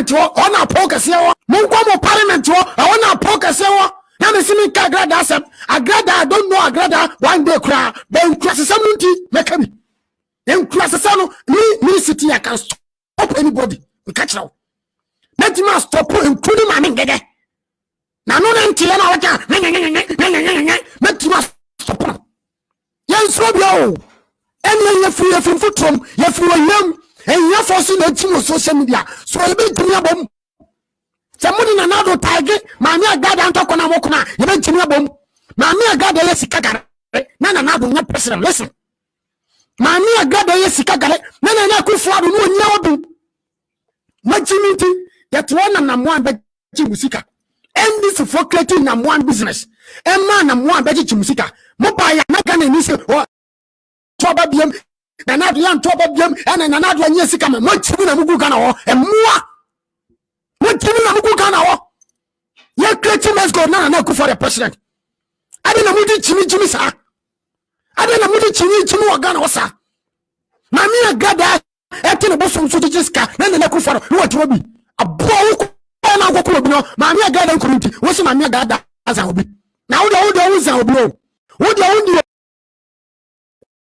parliament on a poker sewa. Munko parliament on a poker sewa. Now me see me agrada sem. Agrada I don't know agrada one day cry. Then cross someone make me. Then cross some me city I can stop anybody. We catch now. Let me stop including my nigga. Now no until I want let me stop. Yes, Robio. And you're free from footrum, you're free young, and you're forcing the team of social media. So I'll be doing a bomb. Somebody in another target, Mamma God and talk on a walkma, you went to me a bomb. Mamma God, yes, Kagare, none another not president. Listen. Mamma God, yes, Kagare, none Akufo, no, what you mean? That one and one bed musika. And this for creating one business. And man and one bed musika. Mobile, not going to Tobabim, another young Tobabim, and another one yes, come and much in a Mugana and more. What you mean, Mugana? You're creating let's go now and Akufo for the president. I didn't know Jimmy, sir. I didn't know Jimmy Ogana, sir. Mamma Gada, acting a bosom to the Jiska, then the Akufo, what will be a blow. Mamma Gada couldn't. What's Mamma Gada as I will be? Now the old ones are blow. What the only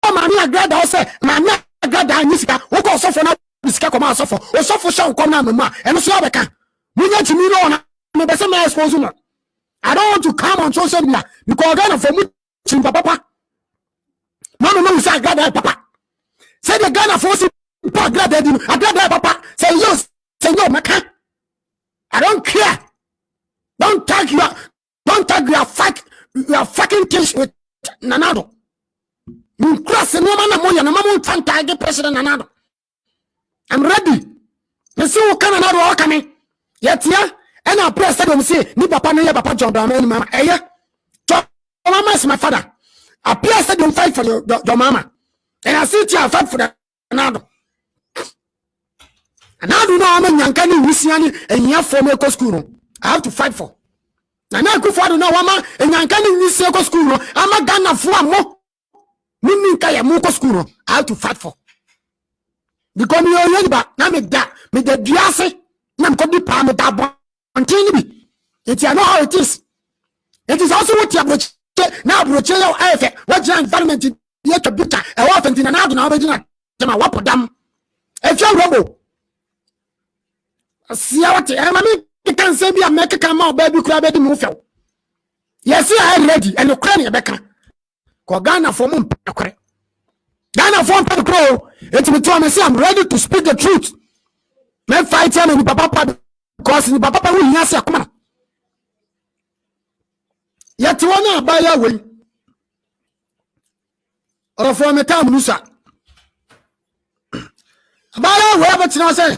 Mamma Gada say, Mamma Gada and Niska, who goes off on this Kakoma suffer, or suffer shall come now, Mamma, and Slovaka. We get to me on the same exposure. I don't want to come on social media because Ghana for me, Papa. Mama, say Gada, Papa. Say the Ghana force it, I got Papa. Say yes, say no, Maca. I don't care. Don't tag your fucking things with Nanado. You cross no man among your mom can't target President Nanado. I'm ready. You see what can another walk me? Yet, yeah, and I'll press them say, Ni Papa, no, Papa John, Mama, eh? Mama is my father. I press them fight for your mama. And I see you fight for the Nanado. And I do know I'm a Yankani, Luciani, and you for me school. I have to fight for. And I go for no woman, and Yankani, Luciani school. I'm a Ghana for more. Kaya Moko school. I have to fight for. Because you are ready back. Now make that, make the Biase, now come the palm with that one. It's you know how it is. It is also what you have now, Brochelo, what your environment is yet a bit. I want in another now, but I want them. If you're rebel. See what you can say be a make come out baby crab baby move. Yes, I am ready and Ukraine Becca. Ghana for Ghana for Pro. It's me to say I'm ready to speak the truth. Me fight him with Papa because the Papa will not say come on. Yet one by your way. Or from a town Musa. By your way, but you know say.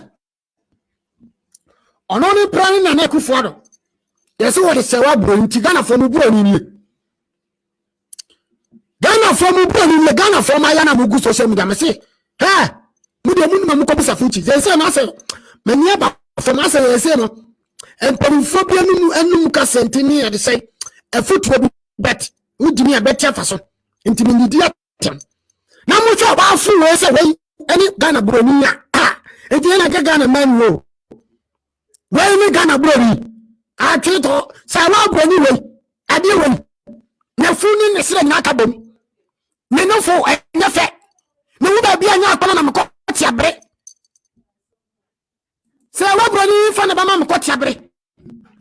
On only planning and Akufo. Yes, what is a bro in Ghana for me, bro. Ghana for me, bro. Ghana for my Yana Mugu social media. I say, hey, Mudamuka Fuchi. They say, I say, many about from us, I say, no, and Periphobia and Numuka Sentini, and say, a foot will be bet. Would me a better person. Intimidating. Now, much about food ways away, any Ghana Bronia. Ah, and then I get Ghana man row. Where me Ghana brody? I treat all Salah Brony way. I do one. No food in the same Nakabum. No for a nefe. No would be a Yapan Cotia break. Salah Brony fan of Mamma Cotia break.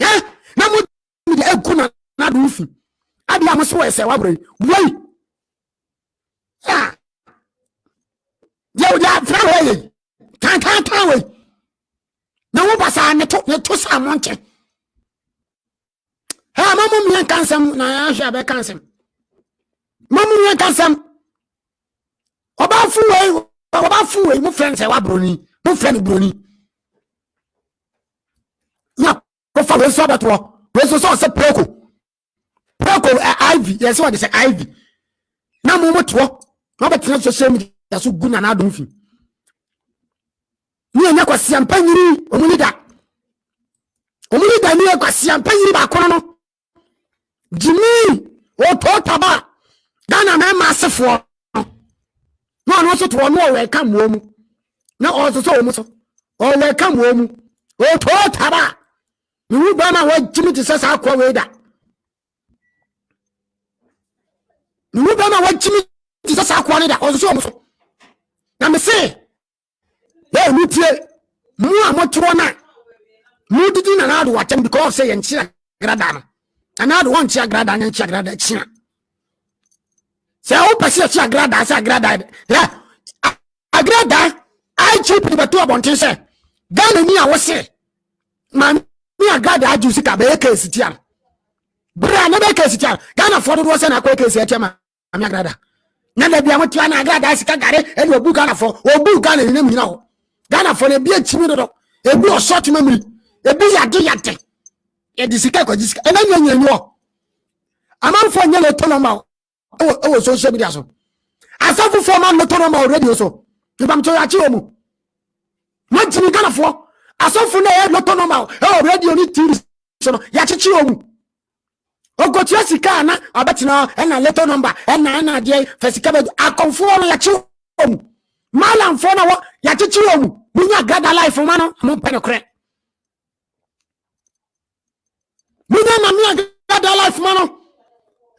Eh? Now would be the Elkuna not roofing. I be almost way, Sawabri. Wait. Ah. You got family. Can't wait. No was I to someone. Hey, Mamma, can some Nasha Cansom. Mamma, can some about food, no friends, I Bruni, no friend Bruni. No, for the Sabato, where's the sauce of Proco? Proco, Ivy, yes, what is Ivy? Now, what Robert not to say me that's so good and I don't feel. You are champagne, Omunida. Omunida, you are champagne back. Jimmy, what talk about? Ghana, man, massive for no one also to one more welcome woman. No, also so almost or welcome woman. o to taba mi ba na wa jimi ti sasa akwa we da mi ba na wa jimi ti sasa akwa ne da o so so na me say e mi tie mu amotro na mu didi na Addo watem because say yen chia grada no ana Addo wan chia grada nya chia grada chia se o pese chia grada sa grada ya agrada I cheap the two abontin say Ghana ni a wo se man ni agrada aju sika be case tia bra na be case tia Ghana for do say na kwa case tia ma ami agrada na da bia motia na agrada sika gare e no bu Ghana for obu Ghana ni na mi na ho Ghana for na bia chimi do ebi o short memory ebi yade e disika kwa disika e na nyanya nyo amanfo nya le tonoma o social media so asafu for man le tonoma already so ibam to ya chi omu na jimi Ghana for asafu na e le tonoma already oni tiri so no ya chi omu ogotia sika na abetina e na letter number e na de fasika be akonfo no ya chi omu malam fo na wo ya chi omu munya grada life mano mo pene kre munya na munya grada life mano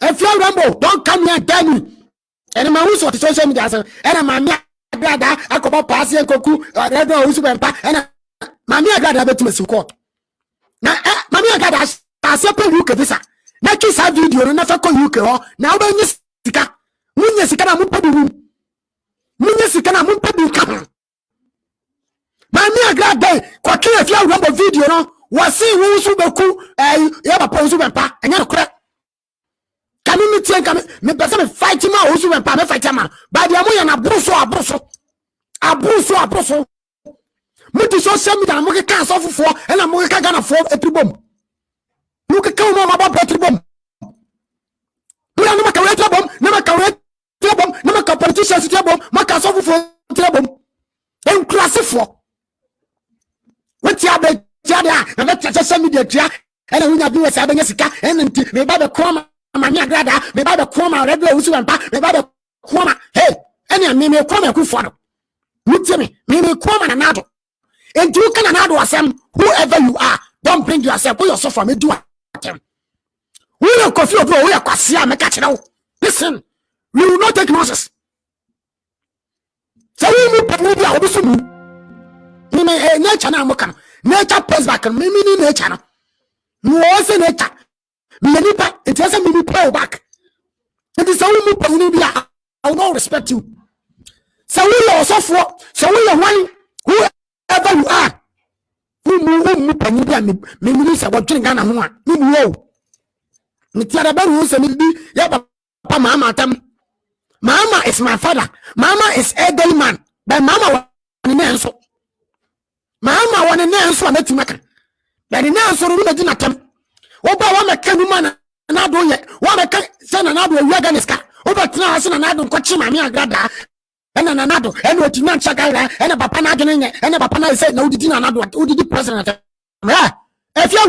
if you rambo don't come here and tell me and my who's what social media say and my grada akoba pass en koku red no who's bempa and my grada betima si court na my grada asepe UK visa na kisa video no na fa ko UK ho na oba nyi sika munya sika na mo padu munya sika na mo padu ka Mami agrada kwa kile fia urombo video no wasi wusu beku ya ba ponzu bempa enya kure kami mitien kami me pese me fight ma wusu bempa me fight ma ba dia mo ya na abuso muti social media mo ke kan so fofo e na mo ke Ghana fo etribom mo ke kan mo ma ba etribom pura no maka etribom na maka etribom na maka politicians etribom maka so fofo etribom en classifo wetia be tiada na be social media tia ena hunya bi we sa be sika ena nti me ba be koma mami agrada me ba be koma red we usu mpa me ba be koma hey ena me koma Akufo no mutime me koma na Addo enti you can Addo asem whoever you are don't bring yourself put yourself from me do atem we no coffee obo we akwase me ka kire wo listen we will not take nonsense so we mu pemu bia obisu mu me nature na amoka nature press back me ni nature no no say nature me nipa it is me pull back it is only me pemu bia I will not respect you so we also for so we one whoever you are mu pemu bia me ni say what drink Ghana ho a me wo me tiara ba ru say me di ya papa mama tam mama is my father mama is elderly man but mama one so mama wane na nso amatimaka ya de na nso ru na gina tam oba wa meka nu mana na Addo ye wa meka se na Addo wi aga niska oba tena ase na Addo nkochi mami agrada ena na Addo ena otima ncha gaira ena papa na adwene nye ena papa na se na udidi na Addo udidi president ya efia